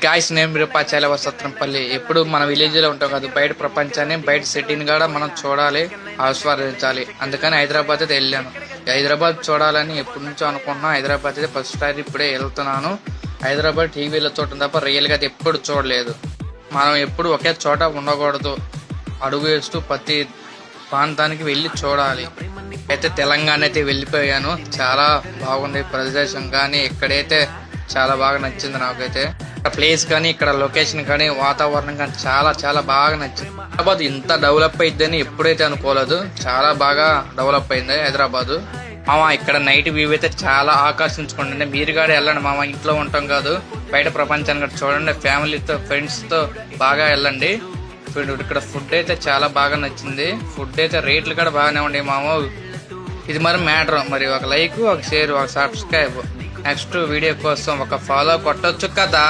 Guys నేను విరూపాచార్య వసత్రంపల్లి. ఎప్పుడు మన విలేజ్ లో ఉంటాం కదా, బయట ప్రపంచాన్ని బయట సిటీని కూడా మనం చూడాలి, ఆస్వాదించాలి. అందుకని హైదరాబాద్ అయితే వెళ్ళాను. హైదరాబాద్ చూడాలని ఎప్పటి నుంచో అనుకుంటున్నాను. హైదరాబాద్ అయితే ఫస్ట్ టైం ఇప్పుడే వెళ్తున్నాను. హైదరాబాద్ టీవీలో చూడటం తప్ప రియల్ గా అయితే ఎప్పుడు చూడలేదు. మనం ఎప్పుడు ఒకే చోట ఉండకూడదు, అడుగు వేస్తూ ప్రతి ప్రాంతానికి వెళ్ళి చూడాలి. అయితే తెలంగాణ అయితే వెళ్ళిపోయాను. చాలా బాగుంది ప్రదేశం, కానీ ఇక్కడైతే చాలా బాగా నచ్చింది నాకైతే. ప్లేస్ కానీ ఇక్కడ లొకేషన్ కానీ వాతావరణం కానీ చాలా చాలా బాగా నచ్చింది. హైదరాబాద్ ఇంత డెవలప్ అయిద్దని ఎప్పుడైతే అనుకోలేదు. చాలా బాగా డెవలప్ అయింది హైదరాబాద్. మామ ఇక్కడ నైట్ వ్యూ అయితే చాలా ఆకర్షించుకోండి. మీరు కూడా వెళ్ళండి మామ, ఇంట్లో ఉంటాం కాదు, బయట ప్రపంచాన్ని కూడా చూడండి. ఫ్యామిలీతో ఫ్రెండ్స్ తో బాగా వెళ్ళండి. ఇక్కడ ఫుడ్ అయితే చాలా బాగా నచ్చింది. ఫుడ్ అయితే రేట్లు కూడా బాగానే ఉండే మామ. ఇది మరి మ్యాటర్. మరి ఒక లైక్, ఒక షేర్, ఒక సబ్స్క్రైబ్. నెక్స్ట్ వీడియో కోసం ఒక ఫాలో కొట్టొచ్చు కదా.